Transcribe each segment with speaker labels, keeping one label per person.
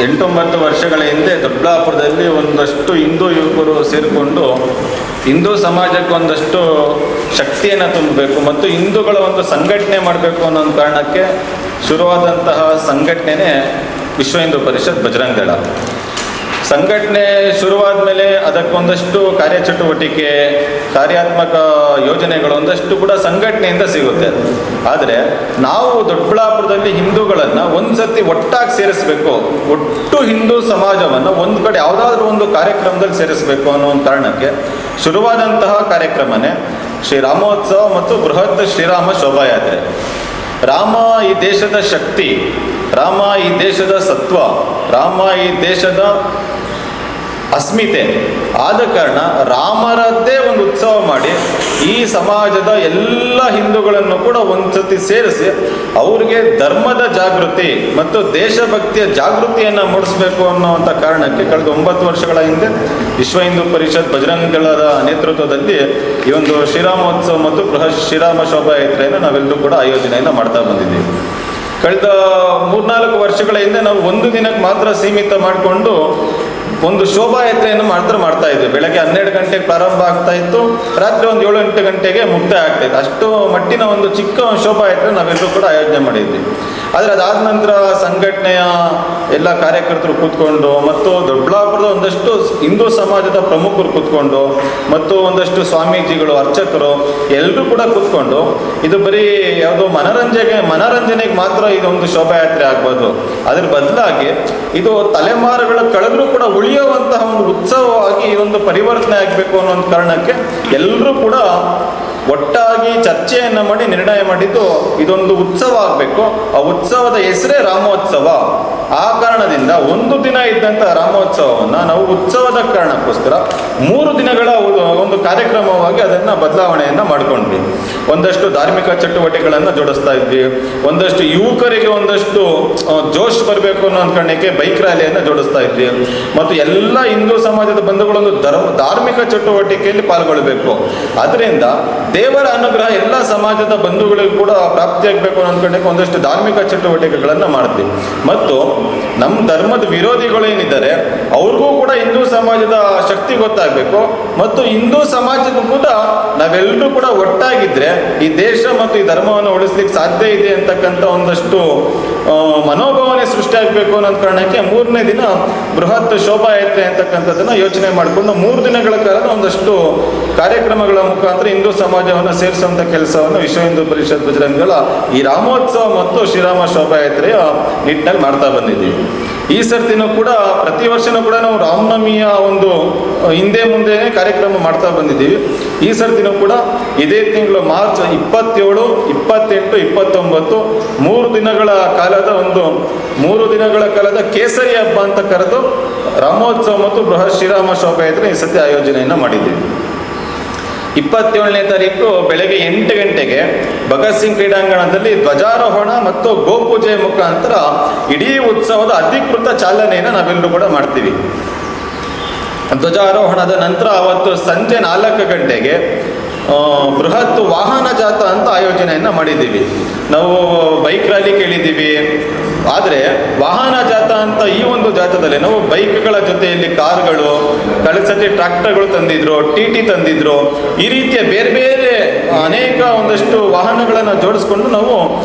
Speaker 1: 8-9 ವರ್ಷಗಳ ಹಿಂದೆ ದೊಡ್ಡಬಳ್ಳಾಪುರದಲ್ಲಿ ಒಂದಷ್ಟು ಹಿಂದೂ ಯುವಕರು ಸೇರಿಕೊಂಡು ಹಿಂದೂ ಸಮಾಜಕ್ಕೆ ಒಂದಷ್ಟು ಶಕ್ತಿಯನ್ನು ತುಂಬಬೇಕು ಮತ್ತು ಹಿಂದೂಗಳ ಒಂದು ಸಂಘಟನೆ ಮಾಡಬೇಕು ಅನ್ನೋ ಒಂದು ಕಾರಣಕ್ಕೆ ಶುರುವಾದಂತಹ ಸಂಘಟನೆಯೇ ವಿಶ್ವ ಹಿಂದೂ ಪರಿಷತ್ ಬಜರಂಗ ದಳ. ಸಂಘಟನೆ ಶುರುವಾದ ಮೇಲೆ ಅದಕ್ಕೊಂದಷ್ಟು ಕಾರ್ಯಚಟುವಟಿಕೆ, ಕಾರ್ಯಾತ್ಮಕ ಯೋಜನೆಗಳು ಒಂದಷ್ಟು ಕೂಡ ಸಂಘಟನೆಯಿಂದ ಸಿಗುತ್ತೆ. ಆದರೆ ನಾವು ದೊಡ್ಡಬಳ್ಳಾಪುರದಲ್ಲಿ ಹಿಂದೂಗಳನ್ನು ಒಂದು ಸತಿ ಒಟ್ಟಾಗಿ ಸೇರಿಸಬೇಕು, ಒಟ್ಟು ಹಿಂದೂ ಸಮಾಜವನ್ನು ಒಂದು ಕಡೆ ಯಾವುದಾದ್ರೂ ಒಂದು ಕಾರ್ಯಕ್ರಮದಲ್ಲಿ ಸೇರಿಸಬೇಕು ಅನ್ನೋ ಒಂದು ಕಾರಣಕ್ಕೆ ಶುರುವಾದಂತಹ ಕಾರ್ಯಕ್ರಮನೇ ಶ್ರೀರಾಮೋತ್ಸವ ಮತ್ತು ಬೃಹತ್ ಶ್ರೀರಾಮ ಶೋಭಾಯಾತ್ರೆ. ರಾಮ ಈ ದೇಶದ ಶಕ್ತಿ, ರಾಮ ಈ ದೇಶದ ಸತ್ವ, ರಾಮ ಈ ದೇಶದ ಅಸ್ಮಿತೆ ಆದ ಕಾರಣ ರಾಮರದ್ದೇ ಒಂದು ಉತ್ಸವ ಮಾಡಿ ಈ ಸಮಾಜದ ಎಲ್ಲ ಹಿಂದೂಗಳನ್ನು ಕೂಡ ಒಂದು ಸತಿ ಸೇರಿಸಿ ಅವರಿಗೆ ಧರ್ಮದ ಜಾಗೃತಿ ಮತ್ತು ದೇಶಭಕ್ತಿಯ ಜಾಗೃತಿಯನ್ನು ಮೂಡಿಸಬೇಕು ಅನ್ನೋವಂಥ ಕಾರಣಕ್ಕೆ ಕಳೆದ 9 ವರ್ಷಗಳ ಹಿಂದೆ ವಿಶ್ವ ಹಿಂದೂ ಪರಿಷತ್ ಬಜರಂಗ ದಳದ ನೇತೃತ್ವದಲ್ಲಿ ಈ ಒಂದು ಶ್ರೀರಾಮೋತ್ಸವ ಮತ್ತು ಬೃಹತ್ ಶ್ರೀರಾಮ ಶೋಭಾಯಾತ್ರೆಯನ್ನು ನಾವೆಲ್ಲರೂ ಕೂಡ ಆಯೋಜನೆಯನ್ನು ಮಾಡ್ತಾ ಬಂದಿದ್ದೀವಿ. ಕಳೆದ 3-4 ವರ್ಷಗಳ ಹಿಂದೆ ನಾವು ಒಂದು ದಿನಕ್ಕೆ ಮಾತ್ರ ಸೀಮಿತ ಮಾಡಿಕೊಂಡು ಒಂದು ಶೋಭಾಯಾತ್ರೆಯನ್ನು ಮಾತ್ರ ಮಾಡ್ತಾ ಇದ್ವಿ. ಬೆಳಗ್ಗೆ 12 ಗಂಟೆಗೆ ಪ್ರಾರಂಭ ಆಗ್ತಾ ಇತ್ತು, ರಾತ್ರಿ ಒಂದು 7-8 ಗಂಟೆಗೆ ಮುಕ್ತಾಯ ಆಗ್ತಾ ಇತ್ತು. ಅಷ್ಟು ಮಟ್ಟಿನ ಒಂದು ಚಿಕ್ಕ ಶೋಭಾಯಾತ್ರೆ ನಾವೆಲ್ಲರೂ ಕೂಡ ಆಯೋಜನೆ ಮಾಡಿದ್ವಿ. ಆದರೆ ಅದಾದ ನಂತರ ಸಂಘಟನೆಯ ಎಲ್ಲ ಕಾರ್ಯಕರ್ತರು ಕೂತ್ಕೊಂಡು ಮತ್ತು ದೊಡ್ಡಬಳ್ಳಾಪುರದ ಒಂದಷ್ಟು ಹಿಂದೂ ಸಮಾಜದ ಪ್ರಮುಖರು ಕೂತ್ಕೊಂಡು ಮತ್ತು ಒಂದಷ್ಟು ಸ್ವಾಮೀಜಿಗಳು, ಅರ್ಚಕರು ಎಲ್ಲರೂ ಕೂಡ ಕೂತ್ಕೊಂಡು ಇದು ಬರೀ ಯಾವುದೋ ಮನರಂಜನೆಗೆ ಮಾತ್ರ ಇದೊಂದು ಶೋಭಾಯಾತ್ರೆ ಆಗ್ಬೋದು, ಅದ್ರ ಬದಲಾಗಿ ಇದು ತಲೆಮಾರುಗಳ ಕಳೆದರೂ ಕೂಡ ಉಳಿಯುವಂತಹ ಒಂದು ಉತ್ಸವವಾಗಿ ಇದೊಂದು ಪರಿವರ್ತನೆ ಆಗಬೇಕು ಅನ್ನೋ ಒಂದು ಕಾರಣಕ್ಕೆ ಎಲ್ಲರೂ ಕೂಡ ಒಟ್ಟಾಗಿ ಚರ್ಚೆಯನ್ನು ಮಾಡಿ ನಿರ್ಣಯ ಮಾಡಿದ್ದು ಇದೊಂದು ಉತ್ಸವ ಆಗಬೇಕು. ಆ ಉತ್ಸವದ ಹೆಸರೇ ರಾಮೋತ್ಸವ. ಆ ಕಾರಣದಿಂದ ಒಂದು ದಿನ ಇದ್ದಂಥ ರಾಮೋತ್ಸವವನ್ನು ನಾವು ಉತ್ಸವದ ಕಾರಣಕ್ಕೋಸ್ಕರ 3 ದಿನಗಳ ಒಂದು ಕಾರ್ಯಕ್ರಮವಾಗಿ ಅದನ್ನು ಬದಲಾವಣೆಯನ್ನು ಮಾಡಿಕೊಂಡ್ವಿ. ಒಂದಷ್ಟು ಧಾರ್ಮಿಕ ಚಟುವಟಿಕೆಗಳನ್ನು ಜೋಡಿಸ್ತಾ ಇದ್ವಿ, ಒಂದಷ್ಟು ಯುವಕರಿಗೆ ಒಂದಷ್ಟು ಜೋಶ್ ಬರಬೇಕು ಅನ್ನೋ ಒಂದು ಕಾರಣಕ್ಕೆ ಬೈಕ್ ರ್ಯಾಲಿಯನ್ನು ಜೋಡಿಸ್ತಾ ಇದ್ವಿ ಮತ್ತು ಎಲ್ಲ ಹಿಂದೂ ಸಮಾಜದ ಬಂಧುಗಳೊಂದು ಧಾರ್ಮಿಕ ಚಟುವಟಿಕೆಯಲ್ಲಿ ಪಾಲ್ಗೊಳ್ಳಬೇಕು. ಅದರಿಂದ ದೇವರ ಅನುಗ್ರಹ ಎಲ್ಲ ಸಮಾಜದ ಬಂಧುಗಳಿಗೂ ಕೂಡ ಪ್ರಾಪ್ತಿಯಾಗಬೇಕು ಅನ್ನೋ ಕಾರಣಕ್ಕೆ ಒಂದಷ್ಟು ಧಾರ್ಮಿಕ ಚಟುವಟಿಕೆಗಳನ್ನು ಮಾಡಿದ್ವಿ ಮತ್ತು ನಮ್ಮ ಧರ್ಮದ ವಿರೋಧಿಗಳೇನಿದ್ದಾರೆ ಅವ್ರಿಗೂ ಕೂಡ ಹಿಂದೂ ಸಮಾಜದ ಶಕ್ತಿ ಗೊತ್ತಾಗಬೇಕು ಮತ್ತು ಹಿಂದೂ ಸಮಾಜಕ್ಕೂ ಕೂಡ ನಾವೆಲ್ಲರೂ ಕೂಡ ಒಟ್ಟಾಗಿದ್ದರೆ ಈ ದೇಶ ಮತ್ತು ಈ ಧರ್ಮವನ್ನು ಉಳಿಸ್ಲಿಕ್ಕೆ ಸಾಧ್ಯ ಇದೆ ಅಂತಕ್ಕಂಥ ಒಂದಷ್ಟು ಮನೋಭಾವನೆ ಸೃಷ್ಟಿಯಾಗಬೇಕು ಅನ್ನೋ ಕಾರಣಕ್ಕೆ 3ನೇ ದಿನ ಬೃಹತ್ ಶೋಭಾಯಾತ್ರೆ ಅಂತಕ್ಕಂಥದ್ದನ್ನು ಯೋಚನೆ ಮಾಡಿಕೊಂಡು 3 ದಿನಗಳ ಕಾಲ ಒಂದಷ್ಟು ಕಾರ್ಯಕ್ರಮಗಳ ಮುಖಾಂತರ ಹಿಂದೂ ಸಮಾಜವನ್ನು ಸೇರಿಸುವಂಥ ಕೆಲಸವನ್ನು ವಿಶ್ವ ಹಿಂದೂ ಪರಿಷತ್ ಬಜರಂಗ ದಳ ಈ ರಾಮೋತ್ಸವ ಮತ್ತು ಶ್ರೀರಾಮ ಶೋಭಾಯಾತ್ರೆಯ ನಿಟ್ಟಿನಲ್ಲಿ ಮಾಡ್ತಾ ಬಂದಿದ್ದೀವಿ. ಈ ಸರ್ತಿನೂ ಕೂಡ ಪ್ರತಿ ವರ್ಷನೂ ಕೂಡ ನಾವು ರಾಮನವಮಿಯ ಒಂದು ಹಿಂದೆ ಮುಂದೆನೇ ಕಾರ್ಯಕ್ರಮ ಮಾಡ್ತಾ ಬಂದಿದ್ದೀವಿ. ಈ ಸರ್ತಿನೂ ಕೂಡ ಇದೇ ತಿಂಗಳು ಮಾರ್ಚ್ 27, 28, 29 3 ದಿನಗಳ ಕಾಲದ ಕೇಸರಿ ಹಬ್ಬ ಅಂತ ಕರೆದು ರಾಮೋತ್ಸವ ಮತ್ತು ಬೃಹತ್ ಶ್ರೀರಾಮ ಶೋಭಾಯಾತ್ರೆ ಈ ಸತಿ ಆಯೋಜನೆಯನ್ನು ಮಾಡಿದ್ದೀವಿ. 27ನೇ ತಾರೀಕು ಬೆಳಗ್ಗೆ 8 ಗಂಟೆಗೆ ಭಗತ್ ಸಿಂಗ್ ಕ್ರೀಡಾಂಗಣದಲ್ಲಿ ಧ್ವಜಾರೋಹಣ ಮತ್ತು ಗೋಪೂಜೆ ಮುಖಾಂತರ ಇಡೀ ಉತ್ಸವದ ಅಧಿಕೃತ ಚಾಲನೆಯನ್ನು ನಾವೆಲ್ಲರೂ ಕೂಡ ಮಾಡ್ತೀವಿ. ಧ್ವಜಾರೋಹಣದ ನಂತರ ಅವತ್ತು ಸಂಜೆ 4 ಗಂಟೆಗೆ ಬೃಹತ್ ವಾಹನ ಜಾಥಾ ಅಂತ ಆಯೋಜನೆಯನ್ನು ಮಾಡಿದ್ದೀವಿ. ನಾವು ಬೈಕ್ ರ್ಯಾಲಿ ಕೇಳಿದ್ದೀವಿ, ಆದರೆ ವಾಹನ ಜಾಥಾ ಅಂತ ಈ ಒಂದು ಜಾಥಾದಲ್ಲಿ ನಾವು ಬೈಕ್ಗಳ ಜೊತೆಯಲ್ಲಿ ಕಾರ್ಗಳು, ಕಳೆದ ಸತಿ ಟ್ರ್ಯಾಕ್ಟರ್ಗಳು ತಂದಿದ್ರು, TT ತಂದಿದ್ರು, ಈ ರೀತಿಯ ಬೇರೆ ಬೇರೆ ಅನೇಕ ಒಂದಷ್ಟು ವಾಹನಗಳನ್ನು ಜೋಡಿಸ್ಕೊಂಡು ನಾವು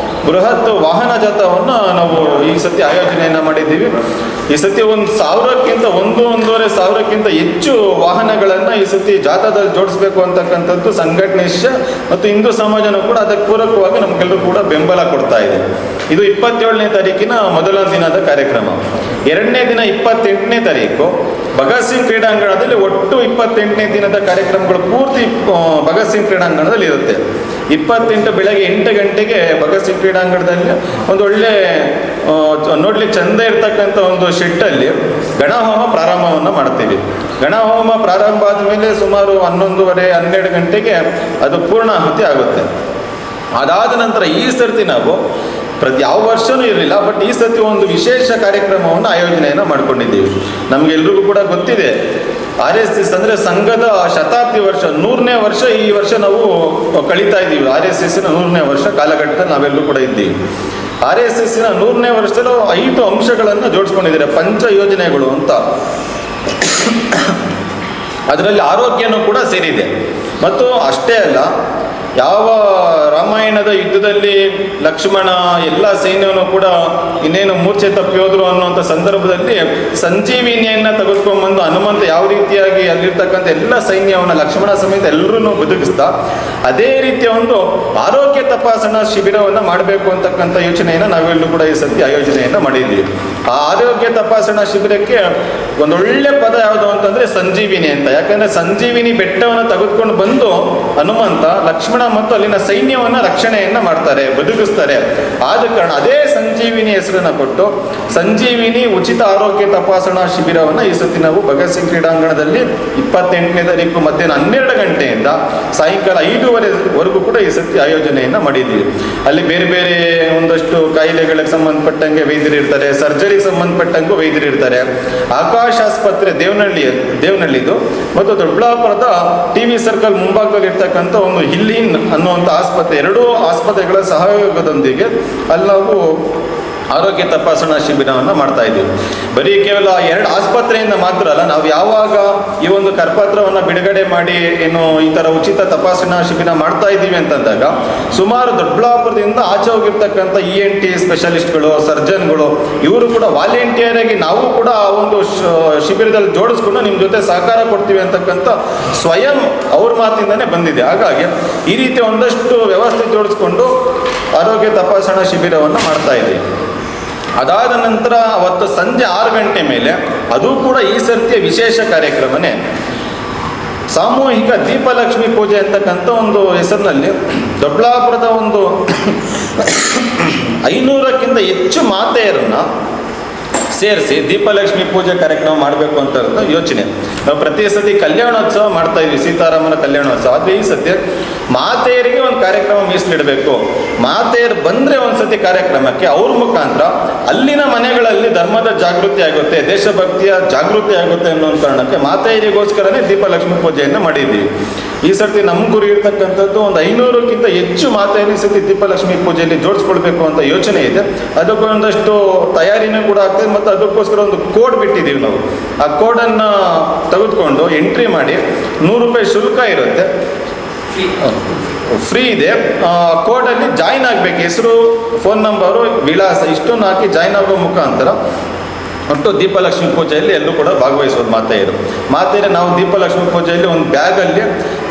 Speaker 1: ಬೃಹತ್ ವಾಹನ ಜಾಥಾವನ್ನು ನಾವು ಈ ಸತಿ ಆಯೋಜನೆಯನ್ನು ಮಾಡಿದ್ದೀವಿ. ಈ ಸತಿ 1,100-1,500 ಸಾವಿರಕ್ಕಿಂತ ಹೆಚ್ಚು ವಾಹನಗಳನ್ನು ಈ ಸತಿ ಜಾಥಾದಲ್ಲಿ ಜೋಡಿಸ್ಬೇಕು ಅಂತಕ್ಕಂಥದ್ದು ಸಂಘಟನೆ ಮತ್ತು ಹಿಂದೂ ಸಮಾಜನೂ ಕೂಡ ಅದಕ್ಕೆ ಪೂರಕವಾಗಿ ನಮಗೆಲ್ಲರೂ ಕೂಡ ಬೆಂಬಲ ಕೊಡ್ತಾ ಇದೆ. ಇದು 27ನೇ ತಾರೀಕಿನ ಮೊದಲ ದಿನದ ಕಾರ್ಯಕ್ರಮ. 2ನೇ ದಿನ 28ನೇ ತಾರೀಕು ಭಗತ್ ಸಿಂಗ್ ಕ್ರೀಡಾಂಗಣದಲ್ಲಿ ಒಟ್ಟು 28ನೇ ದಿನದ ಕಾರ್ಯಕ್ರಮಗಳು ಪೂರ್ತಿ ಭಗತ್ ಸಿಂಗ್ ಕ್ರೀಡಾಂಗಣದಲ್ಲಿ ಇರುತ್ತೆ. 28 ಬೆಳಗ್ಗೆ 8 ಗಂಟೆಗೆ ಭಗತ್ ಸಿಂಗ್ ಕ್ರೀಡಾಂಗಣದಲ್ಲಿ ಒಂದು ಒಳ್ಳೆ ನೋಡ್ಲಿಕ್ಕೆ ಚಂದ ಇರ್ತಕ್ಕಂಥ ಒಂದು ಶೆಟ್ಟಲ್ಲಿ ಗಣಹೋಮ ಪ್ರಾರಂಭವನ್ನು ಮಾಡ್ತೀವಿ. ಗಣಹೋಮ ಪ್ರಾರಂಭ ಆದಮೇಲೆ ಸುಮಾರು 11:30-12 ಗಂಟೆಗೆ ಅದು ಪೂರ್ಣಾಹುತಿ ಆಗುತ್ತೆ. ಅದಾದ ನಂತರ ಈ ಸರ್ತಿ ನಾವು ಯಾವ ವರ್ಷವೂ ಇರಲಿಲ್ಲ, ಬಟ್ ಈ ಸರ್ತಿ ಒಂದು ವಿಶೇಷ ಕಾರ್ಯಕ್ರಮವನ್ನು ಆಯೋಜನೆಯನ್ನು ಮಾಡ್ಕೊಂಡಿದ್ದೀವಿ. ನಮಗೆಲ್ರಿಗೂ ಕೂಡ ಗೊತ್ತಿದೆ, RSS ಅಂದರೆ ಸಂಘದ ಶತಾಬ್ದಿ ವರ್ಷ, 100ನೇ ವರ್ಷ ಈ ವರ್ಷ ನಾವು ಕಳೀತಾ ಇದ್ದೀವಿ. RSSನ 100ನೇ ವರ್ಷ ಕಾಲಘಟ್ಟದಲ್ಲಿ ನಾವೆಲ್ಲರೂ ಕೂಡ ಇದ್ದೀವಿ. RSSನ 100ನೇ ವರ್ಷದಲ್ಲಿ 5 ಅಂಶಗಳನ್ನು ಜೋಡಿಸ್ಕೊಂಡಿದ್ದಾರೆ, ಪಂಚ ಯೋಜನೆಗಳು ಅಂತ. ಅದರಲ್ಲಿ ಆರೋಗ್ಯನೂ ಕೂಡ ಸೇರಿದೆ. ಮತ್ತು ಅಷ್ಟೇ ಅಲ್ಲ, ಯಾವ ರಾಮಾಯಣದ ಯುದ್ಧದಲ್ಲಿ ಲಕ್ಷ್ಮಣ ಎಲ್ಲ ಸೈನ್ಯವನ್ನು ಕೂಡ ಇನ್ನೇನು ಮೂರ್ಛೆ ತಪ್ಪಿ ಹೋದ್ರು ಅನ್ನುವಂಥ ಸಂದರ್ಭದಲ್ಲಿ ಸಂಜೀವಿನಿಯನ್ನು ತೆಗೆದುಕೊಂಡ್ಬಂದು ಹನುಮಂತ ಯಾವ ರೀತಿಯಾಗಿ ಅಲ್ಲಿರ್ತಕ್ಕಂಥ ಎಲ್ಲ ಸೈನ್ಯವನ್ನು ಲಕ್ಷ್ಮಣ ಸಮೇತ ಎಲ್ಲರೂ ಬದುಕಿಸ್ದ, ಅದೇ ರೀತಿಯ ಒಂದು ಆರೋಗ್ಯ ತಪಾಸಣಾ ಶಿಬಿರವನ್ನು ಮಾಡಬೇಕು ಅಂತಕ್ಕಂಥ ಯೋಚನೆಯನ್ನು ನಾವೆಲ್ಲರೂ ಕೂಡ ಈ ಸತಿ ಆಯೋಜನೆಯನ್ನು ಮಾಡಿದ್ದೀವಿ. ಆ ಆರೋಗ್ಯ ತಪಾಸಣಾ ಶಿಬಿರಕ್ಕೆ ಒಂದೊಳ್ಳೆ ಪದ ಯಾವುದು ಅಂತಂದರೆ ಸಂಜೀವಿನಿ ಅಂತ. ಯಾಕಂದರೆ ಸಂಜೀವಿನಿ ಬೆಟ್ಟವನ್ನು ತೆಗೆದುಕೊಂಡು ಬಂದು ಹನುಮಂತ ಲಕ್ಷ್ಮಣ ಮತ್ತು ಅಲ್ಲಿನ ಸೈನ್ಯವನ್ನು ರಕ್ಷಣೆಯನ್ನು ಮಾಡ್ತಾರೆ, ಬದುಕಿಸ್ತಾರೆ. ಆದ ಕಾರಣ ಅದೇ ಸಂಜೀವಿನಿ ಹೆಸರನ್ನು ಕೊಟ್ಟು ಸಂಜೀವಿನಿ ಉಚಿತ ಆರೋಗ್ಯ ತಪಾಸಣಾ ಶಿಬಿರವನ್ನು ಈ ಸತಿ ನಾವು ಭಗತ್ ಸಿಂಗ್ ಕ್ರೀಡಾಂಗಣದಲ್ಲಿ 28ನೇ ತಾರೀಕು ಮಧ್ಯಾಹ್ನ 12 ಗಂಟೆಯಿಂದ ಸಾಯಂಕಾಲ 5:15ವರೆಗೂ ಕೂಡ ಈ ಸತಿ ಆಯೋಜನೆಯನ್ನು ಮಾಡಿದ್ದೀವಿ. ಅಲ್ಲಿ ಬೇರೆ ಬೇರೆ ಒಂದಷ್ಟು ಕಾಯಿಲೆಗಳಿಗೆ ಸಂಬಂಧಪಟ್ಟಂಗೆ ವೈದ್ಯರು ಇರ್ತಾರೆ, ಸರ್ಜರಿಗೆ ಸಂಬಂಧಪಟ್ಟಂಗೂ ವೈದ್ಯರು ಇರ್ತಾರೆ. ಆಕಾಶ್ ಆಸ್ಪತ್ರೆ ದೇವನಹಳ್ಳಿದು ಮತ್ತು ದೊಡ್ಡಬಳ್ಳಾಪುರದ TV ಸರ್ಕಲ್ ಮುಂಭಾಗದಲ್ಲಿ ಇರ್ತಕ್ಕಂಥ ಒಂದು ಹಿಲ್ಲಿನ್ ಅನ್ನುವಂಥ ಆಸ್ಪತ್ರೆ, ಎರಡೂ ಆಸ್ಪತ್ರೆಗಳ ಸಹಯೋಗದೊಂದಿಗೆ ಅಲ್ಲಿ ನಾವು ಆರೋಗ್ಯ ತಪಾಸಣಾ ಶಿಬಿರವನ್ನು ಮಾಡ್ತಾ ಇದ್ದೀವಿ. ಬರೀ ಕೇವಲ 2 ಆಸ್ಪತ್ರೆಯಿಂದ ಮಾತ್ರ ಅಲ್ಲ, ನಾವು ಯಾವಾಗ ಈ ಒಂದು ಕರಪತ್ರವನ್ನು ಬಿಡುಗಡೆ ಮಾಡಿ ಏನು ಈ ಥರ ಉಚಿತ ತಪಾಸಣಾ ಶಿಬಿರ ಮಾಡ್ತಾ ಇದ್ದೀವಿ ಅಂತಂದಾಗ ಸುಮಾರು ದೊಡ್ಡಬಳ್ಳಾಪುರದಿಂದ ಆಚೆ ಹೋಗಿರ್ತಕ್ಕಂಥ ENT ಸ್ಪೆಷಲಿಸ್ಟ್ಗಳು, ಸರ್ಜನ್ಗಳು, ಇವರು ಕೂಡ ವಾಲಂಟಿಯರ್ ಆಗಿ ನಾವು ಕೂಡ ಆ ಒಂದು ಶಿಬಿರದಲ್ಲಿ ಜೋಡಿಸ್ಕೊಂಡು ನಿಮ್ಮ ಜೊತೆ ಸಹಕಾರ ಕೊಡ್ತೀವಿ ಅಂತಕ್ಕಂಥ ಸ್ವಯಂ ಅವ್ರ ಮಾತಿಂದನೇ ಬಂದಿದೆ. ಹಾಗಾಗಿ ಈ ರೀತಿ ಒಂದಷ್ಟು ವ್ಯವಸ್ಥೆ ಜೋಡಿಸ್ಕೊಂಡು ಆರೋಗ್ಯ ತಪಾಸಣಾ ಶಿಬಿರವನ್ನು ಮಾಡ್ತಾ ಇದ್ದೀವಿ. ಅದಾದ ನಂತರ ಅವತ್ತು ಸಂಜೆ 6 ಗಂಟೆ ಮೇಲೆ ಅದು ಕೂಡ ಈ ಸರ್ತಿಯ ವಿಶೇಷ ಕಾರ್ಯಕ್ರಮನೇ ಸಾಮೂಹಿಕ ದೀಪಲಕ್ಷ್ಮಿ ಪೂಜೆ ಅಂತಕ್ಕಂಥ ಒಂದು ಹೆಸರಿನಲ್ಲಿ ದೊಡ್ಡಬಳ್ಳಾಪುರದ ಒಂದು 500ಕ್ಕಿಂತ ಹೆಚ್ಚು ಮಾತೆಯರನ್ನು ಸೇರಿಸಿ ದೀಪಲಕ್ಷ್ಮಿ ಪೂಜೆ ಕಾರ್ಯಕ್ರಮ ಮಾಡಬೇಕು ಅಂತ ಯೋಚನೆ. ನಾವು ಪ್ರತಿ ಸತಿ ಕಲ್ಯಾಣೋತ್ಸವ ಮಾಡ್ತಾ ಇದ್ವಿ, ಸೀತಾರಾಮನ ಕಲ್ಯಾಣೋತ್ಸವ. ಆದರೆ ಈ ಸತಿ ಮಾತೆಯರಿಗೆ ಒಂದು ಕಾರ್ಯಕ್ರಮ ಮೀಸಲಿಡಬೇಕು. ಮಾತೆಯರು ಬಂದರೆ ಒಂದು ಸತಿ ಕಾರ್ಯಕ್ರಮಕ್ಕೆ ಅವ್ರ ಮುಖಾಂತರ ಅಲ್ಲಿನ ಮನೆಗಳಲ್ಲಿ ಧರ್ಮದ ಜಾಗೃತಿ ಆಗುತ್ತೆ, ದೇಶಭಕ್ತಿಯ ಜಾಗೃತಿ ಆಗುತ್ತೆ ಅನ್ನೋ ಕಾರಣಕ್ಕೆ ಮಾತೆಯರಿಗೋಸ್ಕರನೇ ದೀಪಲಕ್ಷ್ಮಿ ಪೂಜೆಯನ್ನು ಮಾಡಿದ್ದೀವಿ. ಈ ಸರ್ತಿ ನಮ್ಮ ಗುರಿ ಇರ್ತಕ್ಕಂಥದ್ದು ಒಂದು 500ಕ್ಕಿಂತ ಹೆಚ್ಚು ಮಾತೆಯರು ಈ ಸತಿ ದೀಪಲಕ್ಷ್ಮಿ ಪೂಜೆಯಲ್ಲಿ ಜೋಡಿಸ್ಕೊಳ್ಬೇಕು ಅಂತ ಯೋಚನೆ ಇದೆ. ಅದಕ್ಕೊಂದಷ್ಟು ತಯಾರಿನೂ ಕೂಡ ಆಗ್ತದೆ ಮತ್ತು ಅದಕ್ಕೋಸ್ಕರ ಒಂದು ಕೋಡ್ ಬಿಟ್ಟಿದ್ದೀವಿ ನಾವು. ಆ ಕೋಡನ್ನು ತೆಗೆದುಕೊಂಡು ಎಂಟ್ರಿ ಮಾಡಿ 100 ರೂಪಾಯಿ ಶುಲ್ಕ ಇರುತ್ತೆ, ಫ್ರೀ ಇದೆ. ಕೋಡಲ್ಲಿ ಜಾಯಿನ್ ಆಗಬೇಕು, ಹೆಸರು, ಫೋನ್ ನಂಬರು, ವಿಳಾಸ ಇಷ್ಟನ್ನು ಹಾಕಿ ಜಾಯಿನ್ ಆಗೋ ಮುಖಾಂತರ ಒಟ್ಟು ದೀಪಲಕ್ಷ್ಮಿ ಪೂಜೆಯಲ್ಲಿ ಎಲ್ಲರೂ ಕೂಡ ಭಾಗವಹಿಸೋದು ಮಾತೆಯರು. ನಾವು ದೀಪಲಕ್ಷ್ಮಿ ಪೂಜೆಯಲ್ಲಿ ಒಂದು ಬ್ಯಾಗಲ್ಲಿ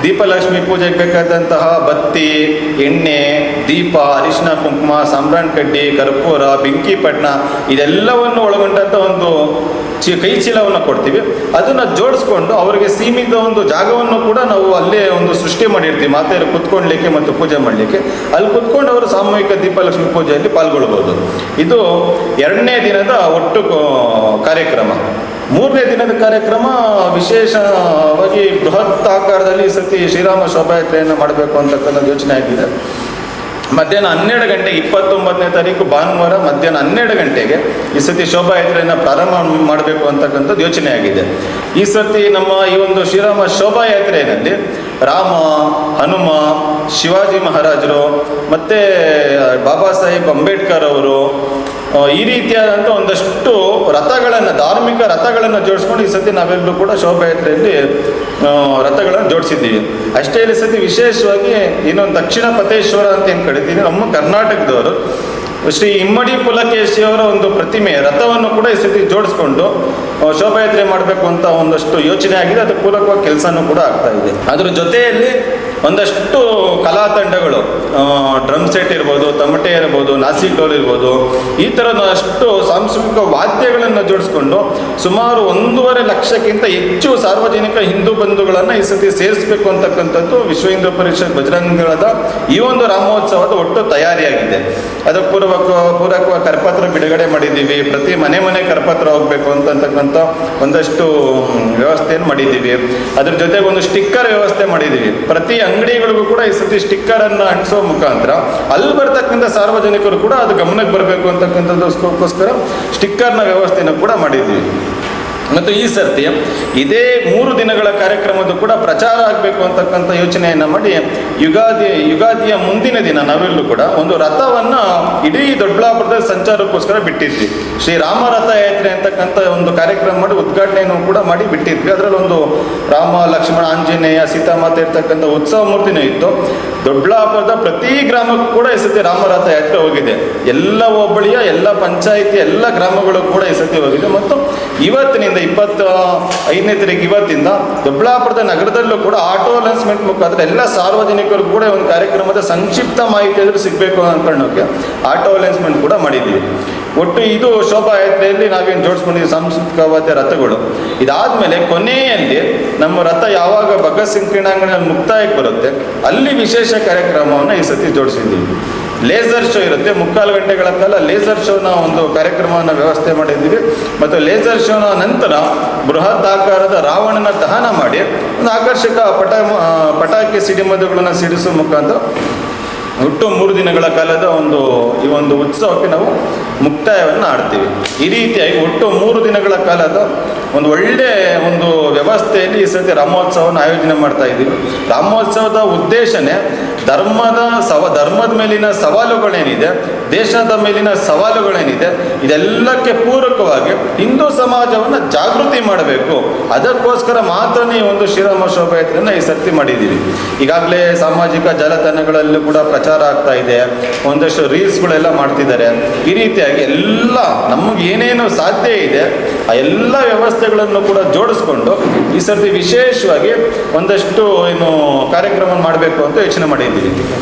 Speaker 1: ದೀಪಲಕ್ಷ್ಮಿ ಪೂಜೆಗೆ ಬೇಕಾದಂತಹ ಬತ್ತಿ, ಎಣ್ಣೆ, ದೀಪ, ಅರಿಶಿನ ಕುಂಕುಮ, ಸಾಂಬ್ರಾಣಿ ಕಡ್ಡಿ, ಕರ್ಪೂರ, ಬೆಂಕಿ ಪಟ್ಟಣ ಇದೆಲ್ಲವನ್ನು ಒಳಗೊಂಡಂಥ ಒಂದು ಕೈ ಚೀಲವನ್ನು ಕೊಡ್ತೀವಿ. ಅದನ್ನು ಜೋಡಿಸ್ಕೊಂಡು ಅವರಿಗೆ ಸೀಮಿತ ಒಂದು ಜಾಗವನ್ನು ಕೂಡ ನಾವು ಅಲ್ಲೇ ಒಂದು ಸೃಷ್ಟಿ ಮಾಡಿರ್ತೀವಿ ಮಾತೆಯರು ಕುತ್ಕೊಳ್ಳಲಿಕ್ಕೆ ಮತ್ತು ಪೂಜೆ ಮಾಡಲಿಕ್ಕೆ. ಅಲ್ಲಿ ಕುತ್ಕೊಂಡು ಅವರು ಸಾಮೂಹಿಕ ದೀಪಲಕ್ಷ್ಮಿ ಪೂಜೆಯಲ್ಲಿ ಪಾಲ್ಗೊಳ್ಬೋದು. ಇದು 2ನೇ ದಿನದ ಒಟ್ಟು ಕಾರ್ಯಕ್ರಮ. 3ನೇ ದಿನದ ಕಾರ್ಯಕ್ರಮ ವಿಶೇಷವಾಗಿ ಬೃಹತ್ ಆಕಾರದಲ್ಲಿ ಈ ಸತಿ ಶ್ರೀರಾಮ ಶೋಭಾಯಾತ್ರೆಯನ್ನು ಮಾಡಬೇಕು ಅಂತಕ್ಕಂಥ ಯೋಚನೆ ಆಗಿದೆ. ಮಧ್ಯಾಹ್ನ 12 ಗಂಟೆಗೆ 29ನೇ ತಾರೀಕು ಭಾನುವಾರ ಮಧ್ಯಾಹ್ನ 12 ಗಂಟೆಗೆ ಈ ಸತಿ ಶೋಭಾಯಾತ್ರೆಯನ್ನು ಪ್ರಾರಂಭ ಮಾಡಬೇಕು ಅಂತಕ್ಕಂಥದ್ದು ಯೋಚನೆ ಆಗಿದೆ. ಈ ಸತಿ ನಮ್ಮ ಈ ಒಂದು ಶ್ರೀರಾಮ ಶೋಭಾಯಾತ್ರೆಯಲ್ಲಿ ರಾಮ, ಹನುಮ, ಶಿವಾಜಿ ಮಹಾರಾಜರು ಮತ್ತು ಬಾಬಾ ಸಾಹೇಬ್ ಅಂಬೇಡ್ಕರ್ ಅವರು ಈ ರೀತಿಯಾದಂಥ ಒಂದಷ್ಟು ರಥಗಳನ್ನು, ಧಾರ್ಮಿಕ ರಥಗಳನ್ನು ಜೋಡಿಸ್ಕೊಂಡು ಈ ಸತಿ ನಾವೆಲ್ಲರೂ ಕೂಡ ಶೋಭಾಯಾತ್ರೆಯಲ್ಲಿ ರಥಗಳನ್ನು ಜೋಡಿಸಿದ್ದೀವಿ. ಅಷ್ಟೇ ಈ ಸತಿ ವಿಶೇಷವಾಗಿ ಇನ್ನೊಂದು ದಕ್ಷಿಣ ಪತೇಶ್ವರ ಅಂತ ಏನು ಕರಿತೀವಿ, ನಮ್ಮ ಕರ್ನಾಟಕದವರು ಶ್ರೀ ಇಮ್ಮಡಿ ಪುಲಕೇಶಿಯವರ ಒಂದು ಪ್ರತಿಮೆ ರಥವನ್ನು ಕೂಡ ಈ ಸತಿ ಜೋಡಿಸ್ಕೊಂಡು ಶೋಭಾಯಾತ್ರೆ ಮಾಡಬೇಕು ಅಂತ ಒಂದಷ್ಟು ಯೋಚನೆ ಆಗಿದೆ. ಅದಕ್ಕೆ ಪೂರಕವಾಗಿ ಕೆಲಸನೂ ಕೂಡ ಆಗ್ತಾ ಇದೆ. ಅದ್ರ ಜೊತೆಯಲ್ಲಿ ಒಂದಷ್ಟು ಕಲಾ ತಂಡಗಳು, ಡ್ರಮ್ ಸೆಟ್ ಇರ್ಬೋದು, ತಮಟೆ ಇರ್ಬೋದು, ನಾಸಿಕ್ ಡೋಲ್ ಇರ್ಬೋದು, ಈ ಥರದಷ್ಟು ಸಾಂಸ್ಕೃತಿಕ ವಾದ್ಯಗಳನ್ನು ಜೋಡಿಸ್ಕೊಂಡು ಸುಮಾರು 1.5 ಲಕ್ಷಕ್ಕಿಂತ ಹೆಚ್ಚು ಸಾರ್ವಜನಿಕ ಹಿಂದೂ ಬಂಧುಗಳನ್ನು ಈ ಸತಿ ಸೇರಿಸಬೇಕು ಅಂತಕ್ಕಂಥದ್ದು ವಿಶ್ವ ಹಿಂದೂ ಪರಿಷತ್ ಬಜರಂಗ ದಳದ ಈ ಒಂದು ರಾಮೋತ್ಸವದ ಒಟ್ಟು ತಯಾರಿಯಾಗಿದೆ. ಅದಕ್ಕೆ ಪೂರಕವಾಗಿ ಕರಪತ್ರ ಬಿಡುಗಡೆ ಮಾಡಿದ್ದೀವಿ. ಪ್ರತಿ ಮನೆ ಕರಪತ್ರ ಹೋಗಬೇಕು ಅಂತಕ್ಕಂಥ ಒಂದಷ್ಟು ವ್ಯವಸ್ಥೆಯನ್ನು ಮಾಡಿದ್ದೀವಿ. ಅದ್ರ ಜೊತೆಗೆ ಒಂದು ಸ್ಟಿಕ್ಕರ್ ವ್ಯವಸ್ಥೆ ಮಾಡಿದ್ದೀವಿ. ಪ್ರತಿ ಅಂಗಡಿಗಳಿಗೂ ಕೂಡ ಈ ಸತಿ ಸ್ಟಿಕ್ಕರನ್ನು ಅಂಟಿಸೋ ಮುಖಾಂತರ ಅಲ್ಲಿ ಬರ್ತಕ್ಕಂಥ ಸಾರ್ವಜನಿಕರು ಕೂಡ ಅದು ಗಮನಕ್ಕೆ ಬರಬೇಕು ಅಂತಕ್ಕಂಥದ್ದಕ್ಕೋಸ್ಕರ ಸ್ಟಿಕ್ಕರ್ನ ವ್ಯವಸ್ಥೆಯನ್ನು ಕೂಡ ಮಾಡಿದ್ದೀವಿ. ಮತ್ತು ಈ ಸರ್ತಿ ಇದೇ 3 ದಿನಗಳ ಕಾರ್ಯಕ್ರಮದ ಕೂಡ ಪ್ರಚಾರ ಆಗಬೇಕು ಅಂತಕ್ಕಂಥ ಯೋಚನೆಯನ್ನು ಮಾಡಿ ಯುಗಾದಿಯ ಮುಂದಿನ ದಿನ ನಾವೆಲ್ಲೂ ಕೂಡ ಒಂದು ರಥವನ್ನು ಇಡೀ ದೊಡ್ಡಬಳ್ಳಾಪುರದಲ್ಲಿ ಸಂಚಾರಕ್ಕೋಸ್ಕರ ಬಿಟ್ಟಿದ್ವಿ. ಶ್ರೀರಾಮ ರಥ ಯಾತ್ರೆ ಅಂತಕ್ಕಂಥ ಒಂದು ಕಾರ್ಯಕ್ರಮ ಮಾಡಿ ಉದ್ಘಾಟನೆಯನ್ನು ಕೂಡ ಮಾಡಿ ಬಿಟ್ಟಿದ್ವಿ. ಅದರಲ್ಲಿ ಒಂದು ರಾಮ ಲಕ್ಷ್ಮಣ ಆಂಜನೇಯ ಸೀತಾಮಾತೆ ಇರ್ತಕ್ಕಂಥ ಉತ್ಸವ ಮೂರ್ತಿನೂ ಇತ್ತು. ದೊಡ್ಡಬಳ್ಳಾಪುರದ ಪ್ರತಿ ಗ್ರಾಮಕ್ಕೂ ಕೂಡ ಈ ಸತಿ ರಾಮರಥ ಯಾತ್ರೆ ಹೋಗಿದೆ. ಎಲ್ಲ ಹೋಬಳಿಯ ಎಲ್ಲ ಪಂಚಾಯಿತಿ ಎಲ್ಲ ಗ್ರಾಮಗಳು ಕೂಡ ಈ ಸತಿ ಹೋಗಿದೆ. ಮತ್ತು ಇವತ್ತಿನಿಂದ 25ನೇ ತಾರೀಕು ಇವತ್ತಿಂದ ದೊಡ್ಡಬಳ್ಳಾಪುರದ ನಗರದಲ್ಲೂ ಕೂಡ ಆಟೋ ಅನೌನ್ಸ್ಮೆಂಟ್ ಮುಖಾಂತರ ಎಲ್ಲ ಸಾರ್ವಜನಿಕರು ಕೂಡ ಒಂದು ಕಾರ್ಯಕ್ರಮದ ಸಂಕ್ಷಿಪ್ತ ಮಾಹಿತಿ ಆದರೂ ಸಿಗಬೇಕು ಅನ್ಕೊಳ್ಳೋಕೆ ಆಟೋ ಅನೌನ್ಸ್ಮೆಂಟ್ ಕೂಡ ಮಾಡಿದ್ದೀವಿ. ಒಟ್ಟು ಇದು ಶೋಭಾಯಾತ್ರೆಯಲ್ಲಿ ನಾವೇನು ಜೋಡಿಸ್ಕೊಂಡಿದ್ದೀವಿ ಸಾಂಸ್ಕೃತಿಕವಾದ ರಥಗಳು. ಇದಾದಮೇಲೆ ಕೊನೆಯಲ್ಲಿ ನಮ್ಮ ರಥ ಯಾವಾಗ ಭಗತ್ ಸಿಂಗ್ ಕ್ರೀಡಾಂಗಣದಲ್ಲಿ ಮುಕ್ತಾಯಕ್ಕೆ ಬರುತ್ತೆ ಅಲ್ಲಿ ವಿಶೇಷ ಕಾರ್ಯಕ್ರಮವನ್ನು ಈ ಸತಿ ಜೋಡಿಸಿದ್ದೀವಿ. ಲೇಸರ್ ಶೋ ಇರುತ್ತೆ. 3/4 ಗಂಟೆಗಳ ಕಾಲ ಲೇಸರ್ ಶೋನ ಒಂದು ಕಾರ್ಯಕ್ರಮವನ್ನು ವ್ಯವಸ್ಥೆ ಮಾಡಿದ್ದೀವಿ. ಮತ್ತು ಲೇಸರ್ ಶೋನ ನಂತರ ಬೃಹತ್ ಆಕಾರದ ರಾವಣನ ದಹನ ಮಾಡಿ ಒಂದು ಆಕರ್ಷಕ ಪಟಾಕಿ ಸಿಡಿಮದ್ದುಗಳನ್ನು ಸಿಡಿಸುವ ಮುಖಾಂತರ ಒಟ್ಟು 3 ದಿನಗಳ ಕಾಲದ ಈ ಒಂದು ಉತ್ಸವಕ್ಕೆ ನಾವು ಮುಕ್ತಾಯವನ್ನು ಆಡ್ತೀವಿ. ಈ ರೀತಿಯಾಗಿ ಒಟ್ಟು 3 ದಿನಗಳ ಕಾಲದ ಒಂದು ಒಳ್ಳೆಯ ಒಂದು ವ್ಯವಸ್ಥೆಯಲ್ಲಿ ಈ ಸತಿ ರಾಮೋತ್ಸವವನ್ನು ಆಯೋಜನೆ ಮಾಡ್ತಾ ಇದ್ದೀವಿ. ರಾಮೋತ್ಸವದ ಉದ್ದೇಶನೇ ಧರ್ಮದ ಮೇಲಿನ ಸವಾಲುಗಳೇನಿದೆ, ದೇಶದ ಮೇಲಿನ ಸವಾಲುಗಳೇನಿದೆ, ಇದೆಲ್ಲಕ್ಕೆ ಪೂರಕವಾಗಿ ಹಿಂದೂ ಸಮಾಜವನ್ನು ಜಾಗೃತಿ ಮಾಡಬೇಕು. ಅದಕ್ಕೋಸ್ಕರ ಮಾತ್ರನೇ ಈ ಒಂದು ಶ್ರೀರಾಮ ಶೋಭಾಯಾತ್ರೆಯನ್ನು ಈ ಸರ್ತಿ ಮಾಡಿದ್ದೀವಿ. ಈಗಾಗಲೇ ಸಾಮಾಜಿಕ ಜಾಲತಾಣಗಳಲ್ಲೂ ಕೂಡ ಪ್ರಚಾರ ಆಗ್ತಾ ಇದೆ. ಒಂದಷ್ಟು ರೀಲ್ಸ್ಗಳೆಲ್ಲ ಮಾಡ್ತಿದ್ದಾರೆ. ಈ ರೀತಿಯಾಗಿ ಎಲ್ಲ ನಮಗೆ ಏನೇನು ಸಾಧ್ಯ ಇದೆ ಆ ಎಲ್ಲ ವ್ಯವಸ್ಥೆಗಳನ್ನು ಕೂಡ ಜೋಡಿಸ್ಕೊಂಡು ಈ ಸರ್ತಿ ವಿಶೇಷವಾಗಿ ಒಂದಷ್ಟು ಕಾರ್ಯಕ್ರಮ ಮಾಡಬೇಕು ಅಂತ ಯೋಚನೆ ಮಾಡಿದ್ದೀವಿ.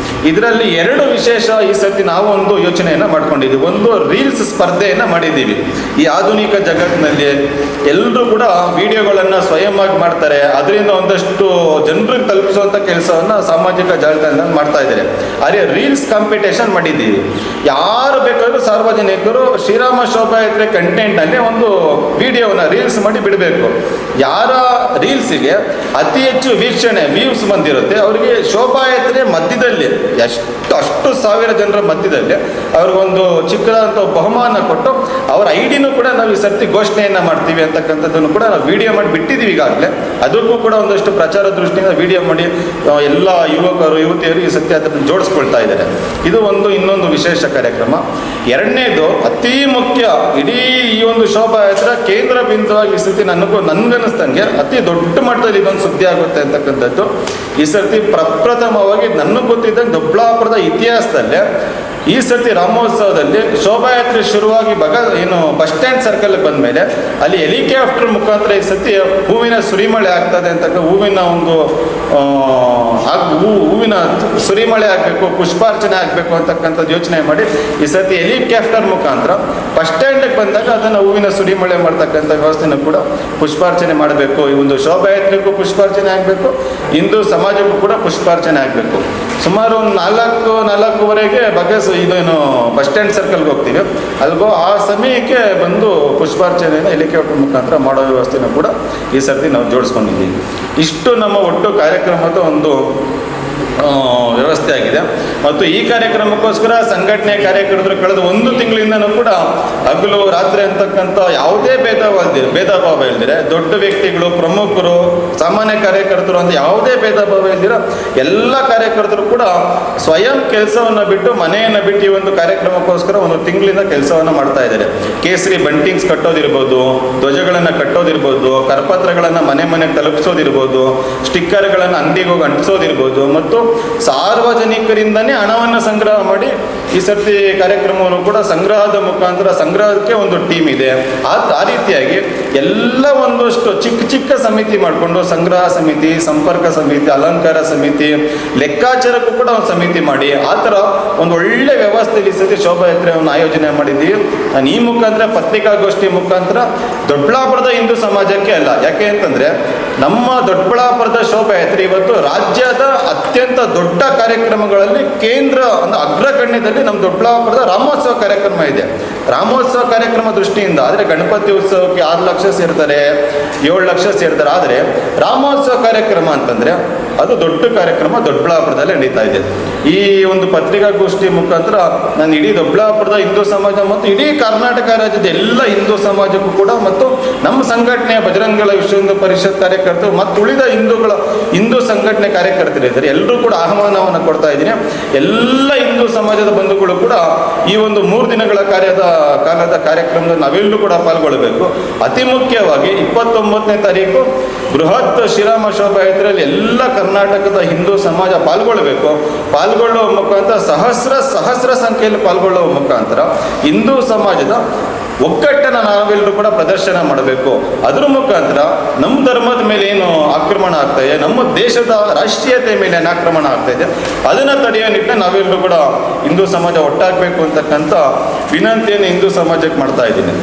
Speaker 1: ಇದರಲ್ಲಿ 2 ವಿಶೇಷ ಈ ಸರ್ತಿ ನಾವು ಒಂದು ಯೋಚನೆಯನ್ನು ಮಾಡ್ಕೊಂಡಿದ್ದೀವಿ. ಒಂದು ರೀಲ್ಸ್ ಸ್ಪರ್ಧೆಯನ್ನು ಮಾಡಿದ್ದೀವಿ. ಈ ಆಧುನಿಕ ಜಗತ್ತಿನಲ್ಲಿ ಎಲ್ಲರೂ ಕೂಡ ವಿಡಿಯೋಗಳನ್ನು ಸ್ವಯಂವಾಗಿ ಮಾಡ್ತಾರೆ. ಅದರಿಂದ ಒಂದಷ್ಟು ಜನರಿಗೆ ತಲುಪಿಸುವಂಥ ಕೆಲಸವನ್ನು ಸಾಮಾಜಿಕ ಜಾಲತಾಣದಲ್ಲಿ ಮಾಡ್ತಾ ಇದ್ದಾರೆ. ಆದರೆ ರೀಲ್ಸ್ ಕಾಂಪಿಟೇಷನ್ ಮಾಡಿದ್ದೀವಿ. ಯಾರು ಬೇಕಾದರೂ ಸಾರ್ವಜನಿಕರು ಶ್ರೀರಾಮ ಶೋಭಾಯಾತ್ರೆ ಕಂಟೆಂಟಲ್ಲಿ ಒಂದು ವಿಡಿಯೋವನ್ನು ರೀಲ್ಸ್ ಮಾಡಿ ಬಿಡಬೇಕು. ಯಾರ ರೀಲ್ಸಿಗೆ ಅತಿ ಹೆಚ್ಚು ವೀಕ್ಷಣೆ ವ್ಯೂಸ್ ಬಂದಿರುತ್ತೆ ಅವರಿಗೆ ಶೋಭಾಯಾತ್ರೆ ಮಧ್ಯದಲ್ಲಿ ಅಷ್ಟು ಸಾವಿರ ಜನರ ಮಧ್ಯದಲ್ಲಿ ಅವ್ರಿಗೊಂದು ಚಿಕ್ಕದಾದಂಥ ಬಹುಮಾನ ಕೊಟ್ಟು ಅವರ ಐಡಿನೂ ಕೂಡ ನಾವು ಈ ಸರ್ತಿ ಘೋಷಣೆಯನ್ನು ಮಾಡ್ತೀವಿ ಅಂತಕ್ಕಂಥದ್ದನ್ನು ಕೂಡ ನಾವು ವಿಡಿಯೋ ಮಾಡಿ ಬಿಟ್ಟಿದ್ದೀವಿ ಈಗಾಗಲೇ. ಅದಕ್ಕೂ ಕೂಡ ಒಂದಷ್ಟು ಪ್ರಚಾರ ದೃಷ್ಟಿಯಿಂದ ವಿಡಿಯೋ ಮಾಡಿ ಎಲ್ಲ ಯುವಕರು ಯುವತಿಯರು ಈ ಸರ್ತಿ ಅದನ್ನು ಜೋಡಿಸ್ಕೊಳ್ತಾ ಇದ್ದಾರೆ. ಇದು ಇನ್ನೊಂದು ವಿಶೇಷ ಕಾರ್ಯಕ್ರಮ. ಎರಡನೇದು ಅತಿ ಮುಖ್ಯ, ಇಡೀ ಈ ಒಂದು ಶೋಭಾಯಾತ್ರೆ ಕೇಂದ್ರ ಬಿಂದುವಾಗಿ ಈ ಸರ್ತಿ ನನ್ಗನ್ನಿಸ್ದಂಗೆ ಅತಿ ದೊಡ್ಡ ಮಟ್ಟದಲ್ಲಿ ಇದೊಂದು ಸುದ್ದಿ ಆಗುತ್ತೆ ಅಂತಕ್ಕಂಥದ್ದು. ಈ ಸರ್ತಿ ಪ್ರಪ್ರಥಮವಾಗಿ ನನಗೆ ಗೊತ್ತಿದ್ದಂಗೆ ದೊಡ್ಡಬಳ್ಳಾಪುರದ ಇತಿಹಾಸದಲ್ಲೇ ಈ ಸರ್ತಿ ರಾಮೋತ್ಸವದಲ್ಲಿ ಶೋಭಾಯಾತ್ರೆ ಶುರುವಾಗಿ ಬಸ್ ಸ್ಟ್ಯಾಂಡ್ ಸರ್ಕಲ್ಗೆ ಬಂದ ಮೇಲೆ ಅಲ್ಲಿ ಹೆಲಿಕಾಪ್ಟರ್ ಮುಖಾಂತರ ಈ ಸರ್ತಿ ಹೂವಿನ ಸುರಿಮಳೆ ಆಗ್ತದೆ ಅಂತ ಹೂವಿನ ಸುರಿಮಳೆ ಆಗಬೇಕು, ಪುಷ್ಪಾರ್ಚನೆ ಆಗಬೇಕು ಅಂತಕ್ಕಂಥದ್ದು ಯೋಚನೆ ಮಾಡಿ ಈ ಸರ್ತಿ ಹೆಲಿಕಾಪ್ಟರ್ ಮುಖಾಂತರ ಬಸ್ ಸ್ಟ್ಯಾಂಡಿಗೆ ಬಂದಾಗ ಅದನ್ನು ಹೂವಿನ ಸುರಿಮಳೆ ಮಾಡ್ತಕ್ಕಂಥ ವ್ಯವಸ್ಥೆನೂ ಕೂಡ ಪುಷ್ಪಾರ್ಚನೆ ಮಾಡಬೇಕು. ಈ ಒಂದು ಶೋಭಾಯಾತ್ರೆಗೂ ಪುಷ್ಪಾರ್ಚನೆ ಆಗಬೇಕು, ಹಿಂದೂ ಸಮಾಜಕ್ಕೂ ಕೂಡ ಪುಷ್ಪಾರ್ಚನೆ ಆಗಬೇಕು. ಸುಮಾರು ಒಂದು 4:30ವರೆಗೆ ಇದೇನು ಬಸ್ ಸ್ಟ್ಯಾಂಡ್ ಸರ್ಕಲ್ಗೆ ಹೋಗ್ತೀವಿ. ಅಲ್ಗೋ ಆ ಸಮಯಕ್ಕೆ ಬಂದು ಪುಷ್ಪಾರ್ಚನೆಯನ್ನು ಹೆಲಿಕಾಪ್ಟರ್ ಮುಖಾಂತರ ಮಾಡೋ ವ್ಯವಸ್ಥೆನೂ ಕೂಡ ಈ ಸರ್ತಿ ನಾವು ಜೋಡಿಸ್ಕೊಂಡಿದ್ದೀವಿ. ಇಷ್ಟು ನಮ್ಮ ಒಟ್ಟು ಕಾರ್ಯಕ್ರಮದ ಒಂದು ವ್ಯವಸ್ಥೆ ಆಗಿದೆ. ಮತ್ತು ಈ ಕಾರ್ಯಕ್ರಮಕ್ಕೋಸ್ಕರ ಸಂಘಟನೆ ಕಾರ್ಯಕರ್ತರು ಕಳೆದ 1 ತಿಂಗಳಿಂದನೂ ಕೂಡ ಹಗಲು ರಾತ್ರಿ ಅಂತಕ್ಕಂಥ ಯಾವುದೇ ಭೇದ ಭಾವ ಇಲ್ದಿರ, ದೊಡ್ಡ ವ್ಯಕ್ತಿಗಳು, ಪ್ರಮುಖರು, ಸಾಮಾನ್ಯ ಕಾರ್ಯಕರ್ತರು ಅಂತ ಯಾವುದೇ ಭೇದ ಭಾವ ಇಲ್ದಿರ ಎಲ್ಲ ಕಾರ್ಯಕರ್ತರು ಕೂಡ ಸ್ವಯಂ ಕೆಲಸವನ್ನು ಬಿಟ್ಟು ಮನೆಯನ್ನು ಬಿಟ್ಟು ಈ ಒಂದು ಕಾರ್ಯಕ್ರಮಕ್ಕೋಸ್ಕರ 1 ತಿಂಗಳಿಂದ ಕೆಲಸವನ್ನು ಮಾಡ್ತಾ ಇದ್ದಾರೆ. ಕೇಸರಿ ಬಂಟಿಂಗ್ಸ್ ಕಟ್ಟೋದಿರ್ಬೋದು, ಧ್ವಜಗಳನ್ನು ಕಟ್ಟೋದಿರ್ಬೋದು, ಕರಪತ್ರಗಳನ್ನು ಮನೆಗೆ ತಲುಪಿಸೋದಿರ್ಬೋದು, ಸ್ಟಿಕ್ಕರ್ಗಳನ್ನು ಅಂಗಡಿಗೆ ಹೋಗಿ ಅಂಟಿಸೋದಿರ್ಬೋದು, ಮತ್ತು ಸಾರ್ವಜನಿಕರಿಂದನೇ ಹಣವನ್ನು ಸಂಗ್ರಹ ಮಾಡಿ ಈ ಸರ್ತಿ ಕಾರ್ಯಕ್ರಮವನ್ನು ಕೂಡ ಸಂಗ್ರಹದ ಮುಖಾಂತರ ಸಂಗ್ರಹಕ್ಕೆ ಒಂದು ಟೀಮ್ ಇದೆ. ಆ ರೀತಿಯಾಗಿ ಎಲ್ಲ ಒಂದಷ್ಟು ಚಿಕ್ಕ ಸಮಿತಿ ಮಾಡಿಕೊಂಡು ಸಂಗ್ರಹ ಸಮಿತಿ, ಸಂಪರ್ಕ ಸಮಿತಿ, ಅಲಂಕಾರ ಸಮಿತಿ, ಲೆಕ್ಕಾಚಾರಕ್ಕೂ ಕೂಡ ಒಂದು ಸಮಿತಿ ಮಾಡಿ ಆ ಥರ ಒಂದು ಒಳ್ಳೆ ವ್ಯವಸ್ಥೆಯಲ್ಲಿ ಈ ಸರ್ತಿ ಶೋಭಾಯಾತ್ರೆಯನ್ನು ಆಯೋಜನೆ ಮಾಡಿದ್ದೀವಿ. ನಾನು ಈ ಮುಖಾಂತರ ಪತ್ರಿಕಾಗೋಷ್ಠಿ ಮುಖಾಂತರ ದೊಡ್ಡಬಳ್ಳಾಪುರದ ಹಿಂದೂ ಸಮಾಜಕ್ಕೆ ಅಲ್ಲ, ಯಾಕೆ ಅಂತಂದರೆ ನಮ್ಮ ದೊಡ್ಡಬಳ್ಳಾಪುರದ ಶೋಭಾಯಾತ್ರೆ ಇವತ್ತು ರಾಜ್ಯದ ಅತ್ಯಂತ ದೊಡ್ಡ ಕಾರ್ಯಕ್ರಮಗಳಲ್ಲಿ ಕೇಂದ್ರ ಅಗ್ರಗಣ್ಯದಲ್ಲಿ ನಮ್ಮ ದೊಡ್ಡಬಳ್ಳಾಪುರದ ರಾಮೋತ್ಸವ ಕಾರ್ಯಕ್ರಮ ಇದೆ. ರಾಮೋತ್ಸವ ಕಾರ್ಯಕ್ರಮ ದೃಷ್ಟಿಯಿಂದ ಆದರೆ ಗಣಪತಿ ಉತ್ಸವಕ್ಕೆ 6 ಲಕ್ಷ ಸೇರ್ತಾರೆ, 7 ಲಕ್ಷ ಸೇರ್ತಾರೆ. ಆದರೆ ರಾಮೋತ್ಸವ ಕಾರ್ಯಕ್ರಮ ಅಂತಂದರೆ ಅದು ದೊಡ್ಡ ಕಾರ್ಯಕ್ರಮ ದೊಡ್ಡಬಳ್ಳಾಪುರದಲ್ಲಿ ನಡೀತಾ ಇದೆ. ಈ ಒಂದು ಪತ್ರಿಕಾಗೋಷ್ಠಿ ಮುಖಾಂತರ ನಾನು ಇಡೀ ದೊಡ್ಡಬಳ್ಳಾಪುರದ ಹಿಂದೂ ಸಮಾಜ ಮತ್ತು ಇಡೀ ಕರ್ನಾಟಕ ರಾಜ್ಯದ ಎಲ್ಲ ಹಿಂದೂ ಸಮಾಜಕ್ಕೂ ಕೂಡ ಮತ್ತು ನಮ್ಮ ಸಂಘಟನೆಯ ಬಜರಂಗದಳ ವಿಶ್ವ ಹಿಂದೂ ಪರಿಷತ್ ಕಾರ್ಯಕರ್ತರು ಮತ್ತು ಉಳಿದ ಹಿಂದೂ ಸಂಘಟನೆ ಕಾರ್ಯಕರ್ತರಿದ್ದಾರೆ, ಎಲ್ಲರೂ ಕೂಡ ಆಹ್ವಾನವನ್ನು ಕೊಡ್ತಾ ಇದ್ದೀನಿ. ಎಲ್ಲ ಹಿಂದೂ ಸಮಾಜದ ಬಂಧುಗಳು ಕೂಡ ಈ ಒಂದು 3 ದಿನಗಳ ಕಾಲದ ಕಾರ್ಯಕ್ರಮದಲ್ಲಿ ನಾವೆಲ್ಲರೂ ಕೂಡ ಪಾಲ್ಗೊಳ್ಳಬೇಕು. ಅತಿ ಮುಖ್ಯವಾಗಿ 29ನೇ ತಾರೀಕು ಬೃಹತ್ ಶ್ರೀರಾಮ ಶೋಭಾಯಾತ್ರೆಯಲ್ಲಿ ಎಲ್ಲ ಕರ್ನಾಟಕದ ಹಿಂದೂ ಸಮಾಜ ಪಾಲ್ಗೊಳ್ಳುವ ಮುಖಾಂತರ ಸಹಸ್ರ ಸಂಖ್ಯೆಯಲ್ಲಿ ಪಾಲ್ಗೊಳ್ಳುವ ಮುಖಾಂತರ ಹಿಂದೂ ಸಮಾಜದ ಒಗ್ಗಟ್ಟನ್ನು ನಾವೆಲ್ಲರೂ ಕೂಡ ಪ್ರದರ್ಶನ ಮಾಡಬೇಕು. ಅದರ ಮುಖಾಂತರ ನಮ್ಮ ಧರ್ಮದ ಮೇಲೆ ಏನು ಆಕ್ರಮಣ ಆಗ್ತಾ ಇದೆ, ನಮ್ಮ ದೇಶದ ರಾಷ್ಟ್ರೀಯತೆ ಮೇಲೆ ಏನು ಆಕ್ರಮಣ ಆಗ್ತಾ ಇದೆ, ಅದನ್ನು ತಡೆಯೋ ನಿಟ್ಟಿನಲ್ಲಿ ನಾವೆಲ್ಲರೂ ಕೂಡ ಹಿಂದೂ ಸಮಾಜ ಒಟ್ಟಾಗಬೇಕು ಅಂತಕ್ಕಂಥ ವಿನಂತಿಯನ್ನು ಹಿಂದೂ ಸಮಾಜಕ್ಕೆ ಮಾಡ್ತಾ ಇದ್ದೀನಿ.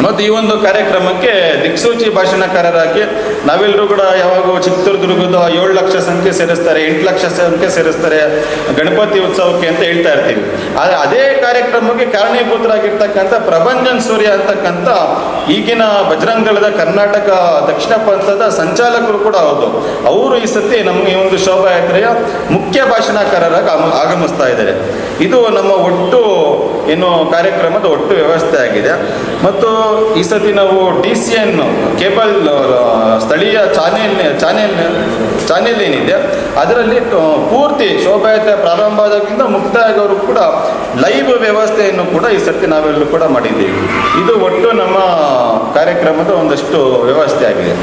Speaker 1: ಮತ್ತು ಈ ಒಂದು ಕಾರ್ಯಕ್ರಮಕ್ಕೆ ದಿಕ್ಸೂಚಿ ಭಾಷಣಕಾರರಾಗಿ ನಾವೆಲ್ಲರೂ ಕೂಡ ಯಾವಾಗ ಚಿತ್ರದುರ್ಗದ 7 ಲಕ್ಷ ಸಂಖ್ಯೆ ಸೇರಿಸ್ತಾರೆ, 8 ಲಕ್ಷ ಸಂಖ್ಯೆ ಸೇರಿಸ್ತಾರೆ ಗಣಪತಿ ಉತ್ಸವಕ್ಕೆ ಅಂತ ಹೇಳ್ತಾ ಇರ್ತೀವಿ. ಅದೇ ಕಾರ್ಯಕ್ರಮಕ್ಕೆ ಕಾರಣೀಭೂತರಾಗಿರ್ತಕ್ಕಂಥ ಪ್ರಭಂಜನ್ ಸೂರ್ಯ ಅಂತಕ್ಕಂಥ ಈಗಿನ ಬಜರಂಗದಳದ ಕರ್ನಾಟಕ ದಕ್ಷಿಣ ಪಂಥದ ಸಂಚಾಲಕರು ಕೂಡ ಹೌದು. ಅವರು ಈ ಸತಿ ನಮಗೆ ಈ ಒಂದು ಶೋಭಾಯಾತ್ರೆಯ ಮುಖ್ಯ ಭಾಷಣಕಾರರಾಗಿ ಆಗಮಿಸ್ತಾ ಇದ್ದಾರೆ. ಇದು ನಮ್ಮ ಒಟ್ಟು ಕಾರ್ಯಕ್ರಮದ ಒಟ್ಟು ವ್ಯವಸ್ಥೆ ಆಗಿದೆ. ಮತ್ತು ಈ ಸತಿ ನಾವು DCN ಕೇಬಲ್ ಸ್ಥಳೀಯ ಚಾನೆಲ್ ಏನಿದೆ ಅದರಲ್ಲಿ ಪೂರ್ತಿ ಶೋಭಾಯಾತ್ರೆ ಪ್ರಾರಂಭ ಆದಾಗಿಂದ ಮುಕ್ತಾಯ ಆಗೋರು ಕೂಡ ಲೈವ್ ವ್ಯವಸ್ಥೆಯನ್ನು ಕೂಡ ಈ ಸರ್ತಿ ನಾವೆಲ್ಲರೂ ಕೂಡ ಮಾಡಿದ್ದೀವಿ. ಇದು ಒಟ್ಟು ನಮ್ಮ ಕಾರ್ಯಕ್ರಮದ ಒಂದಷ್ಟು ವ್ಯವಸ್ಥೆ ಆಗಿದೆ.